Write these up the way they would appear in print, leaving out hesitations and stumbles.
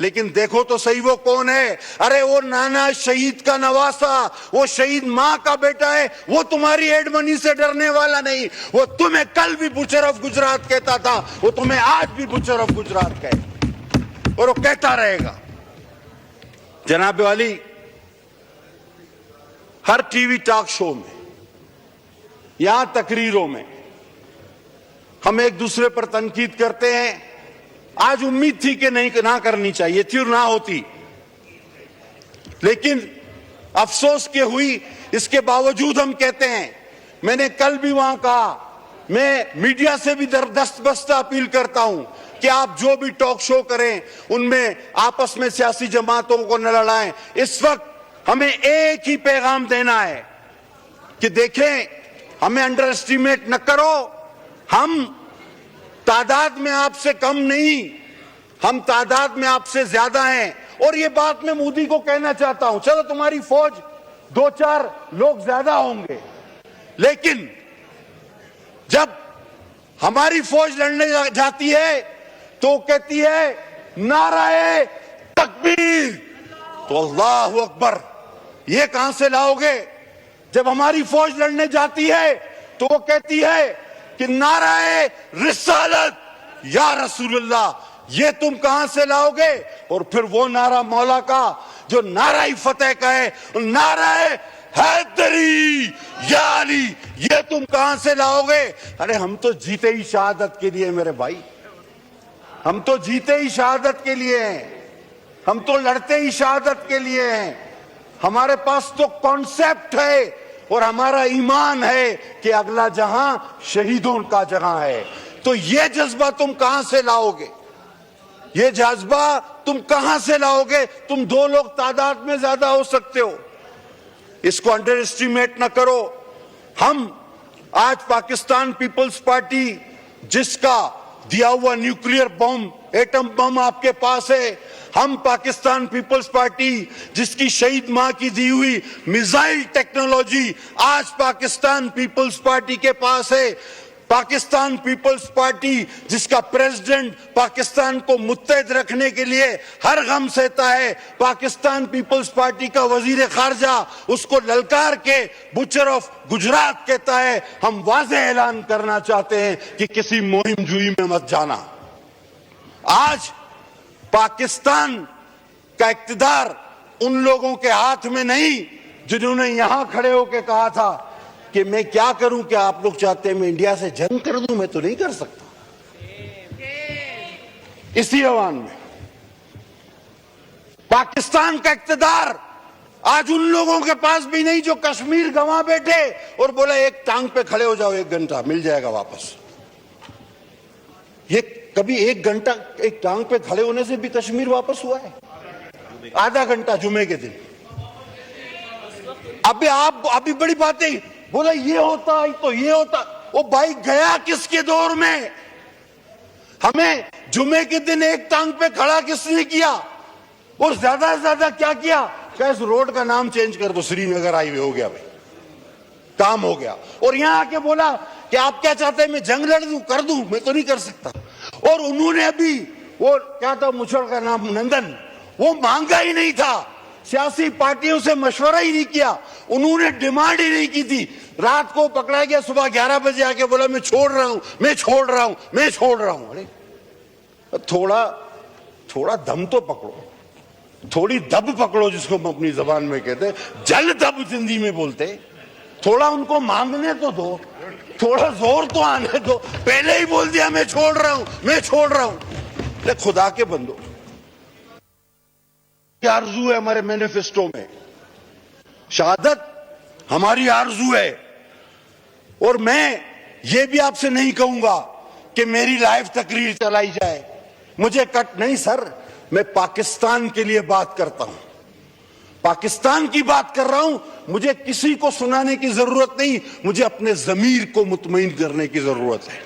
لیکن دیکھو تو صحیح وہ کون ہے. ارے وہ نانا شہید کا نواسا, وہ شہید ماں کا بیٹا ہے. وہ تمہاری ایڈ منی سے ڈرنے والا نہیں. وہ تمہیں کل بھی بچر آف گجرات کہتا تھا, وہ تمہیں آج بھی بچر آف گجرات کہے اور وہ کہتا رہے گا. جناب والی, ہر ٹی وی ٹاک شو میں, یہاں تقریروں میں ہم ایک دوسرے پر تنقید کرتے ہیں. آج امید تھی کہ نہیں, نہ کرنی چاہیے تھی اور نہ ہوتی, لیکن افسوس کہ ہوئی. اس کے باوجود ہم کہتے ہیں, میں نے کل بھی وہاں کہا, میں میڈیا سے بھی دستبستہ اپیل کرتا ہوں کہ آپ جو بھی ٹاک شو کریں ان میں آپس میں سیاسی جماعتوں کو نہ لڑائیں. اس وقت ہمیں ایک ہی پیغام دینا ہے کہ دیکھیں, ہمیں انڈر اسٹیمیٹ نہ کرو. ہم تعداد میں آپ سے کم نہیں, ہم تعداد میں آپ سے زیادہ ہیں. اور یہ بات میں مودی کو کہنا چاہتا ہوں, چلو تمہاری فوج 2-4 لوگ زیادہ ہوں گے, لیکن جب ہماری فوج لڑنے جاتی ہے تو کہتی ہے نعرہ تکبیر. تو اللہ اکبر, یہ کہاں سے لاؤ گے؟ جب ہماری فوج لڑنے جاتی ہے تو وہ کہتی ہے کہ نعرہ رسالت یا رسول اللہ. یہ تم کہاں سے لاؤ گے؟ اور پھر وہ نعرہ مولا کا جو نعرہ فتح کا ہے, نعرہ حیدری یا علی, یہ تم کہاں سے لاؤ گے؟ ارے ہم تو جیتے ہی شہادت کے لیے میرے بھائی, ہم تو جیتے ہی شہادت کے لیے ہیں, ہم تو لڑتے ہی شہادت کے لیے ہیں. ہمارے پاس تو کانسیپٹ ہے اور ہمارا ایمان ہے کہ اگلا جہاں شہیدوں کا جہاں ہے. تو یہ جذبہ تم کہاں سے لاؤ گے؟ یہ جذبہ تم کہاں سے لاؤ گے؟ تم 2 لوگ تعداد میں زیادہ ہو سکتے ہو, اس کو انڈر اسٹیمیٹ نہ کرو. ہم آج پاکستان پیپلز پارٹی, جس کا دیا ہوا نیوکلیئر بم, ایٹم بم آپ کے پاس ہے, ہم پاکستان پیپلز پارٹی جس کی شہید ماں کی دی ہوئی میزائل ٹیکنالوجی آج پاکستان پیپلز پارٹی کے پاس ہے. پاکستان پیپلز پارٹی جس کا پریزیڈنٹ پاکستان کو متحد رکھنے کے لیے ہر غم سہتا ہے. پاکستان پیپلز پارٹی کا وزیر خارجہ اس کو للکار کے بچر آف گجرات کہتا ہے. ہم واضح اعلان کرنا چاہتے ہیں کہ کسی مہم جوئی میں مت جانا. آج پاکستان کا اقتدار ان لوگوں کے ہاتھ میں نہیں جنہوں نے یہاں کھڑے ہو کے کہا تھا کہ میں کیا کروں, کہ آپ لوگ چاہتے ہیں میں انڈیا سے جنگ کر دوں, میں تو نہیں کر سکتا. اسی عوام میں پاکستان کا اقتدار آج ان لوگوں کے پاس بھی نہیں جو کشمیر گنوا بیٹھے اور بولا ایک ٹانگ پہ کھڑے ہو جاؤ 1 گھنٹہ مل جائے گا واپس. یہ کبھی 1 گھنٹہ ایک ٹانگ پہ کھڑے ہونے سے بھی کشمیر واپس ہوا ہے؟ آدھا گھنٹہ جمعے کے دن. ابھی بڑی باتیں بولا یہ ہوتا تو یہ ہوتا. وہ بھائی گیا کس کے دور میں؟ ہمیں جمعے کے دن ایک ٹانگ پہ کھڑا کس نے کیا؟ اور زیادہ سے زیادہ کیا کیا؟ کہ اس روڈ کا نام چینج کر دو, سری نگر ہائی وے ہو گیا بھائی, کام ہو گیا. اور یہاں آ کے بولا کہ آپ کیا چاہتے ہیں میں جنگ لڑ دوں, کر دوں, میں تو نہیں کر سکتا. اور انہوں نے ابھی وہ کیا تھا مچھڑ کا نام نندن, وہ مانگا ہی نہیں تھا, سیاسی پارٹیوں سے مشورہ ہی نہیں کیا, انہوں نے ڈیمانڈ ہی نہیں کی تھی. رات کو پکڑا گیا, صبح 11 بجے آ کے بولا میں چھوڑ رہا ہوں, میں چھوڑ رہا ہوں, میں چھوڑ رہا ہوں. ارے تھوڑا دم تو پکڑو, تھوڑی دب پکڑو, جس کو ہم اپنی زبان میں کہتے ہیں, جل دب ہندی میں بولتے. تھوڑا ان کو مانگنے تو دو, تھوڑا زور تو آنے دو. پہلے ہی بول دیا میں چھوڑ رہا ہوں, میں چھوڑ رہا ہوں. خدا کے بندو, کیا آرزو ہے ہمارے مینیفیسٹو میں؟ شہادت ہماری آرزو ہے. اور میں یہ بھی آپ سے نہیں کہوں گا کہ میری لائیو تقریر چلائی جائے, مجھے کٹ نہیں سر. میں پاکستان کے لیے بات کرتا ہوں, پاکستان کی بات کر رہا ہوں. مجھے کسی کو سنانے کی ضرورت نہیں, مجھے اپنے ضمیر کو مطمئن کرنے کی ضرورت ہے,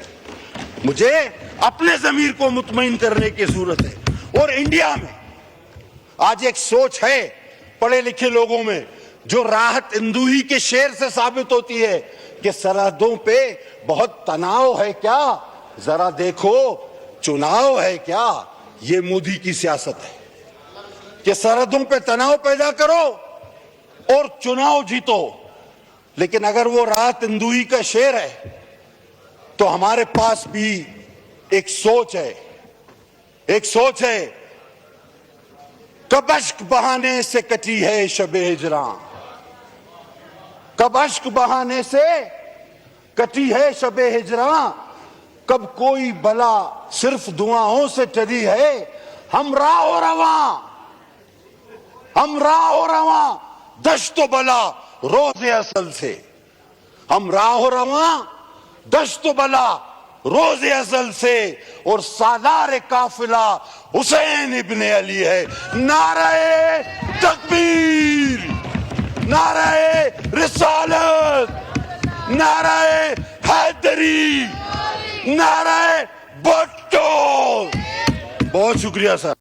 مجھے اپنے ضمیر کو مطمئن کرنے کی ضرورت ہے. اور انڈیا میں آج ایک سوچ ہے پڑھے لکھے لوگوں میں جو راحت اندوہی کے شعر سے ثابت ہوتی ہے کہ سرحدوں پہ بہت تناؤ ہے کیا, ذرا دیکھو چناؤ ہے کیا. یہ مودی کی سیاست ہے. کہ سرحدوں پہ تناؤ پیدا کرو اور چناؤ جیتو، لیکن اگر وہ رات اندوہی کا شعر ہے تو ہمارے پاس بھی ایک سوچ ہے، ایک سوچ ہے۔ کب اشک بہانے سے کٹی ہے شب ہجراں، کب اشک بہانے سے کٹی ہے شب ہجراں، کب کوئی بلا صرف دعاؤں سے ٹلی ہے، ہم راہ و رواں، ہم راہ و رواں دشت و بلا روز اصل سے، ہم راہ و رواں دشت و بلا روز ازل سے، اور سالار قافلہ حسین ابن علی ہے۔ نعرہ تکبیر، نعرہ رسالت، نعرہ حیدری، نعرہ بھٹو۔ بہت شکریہ سر۔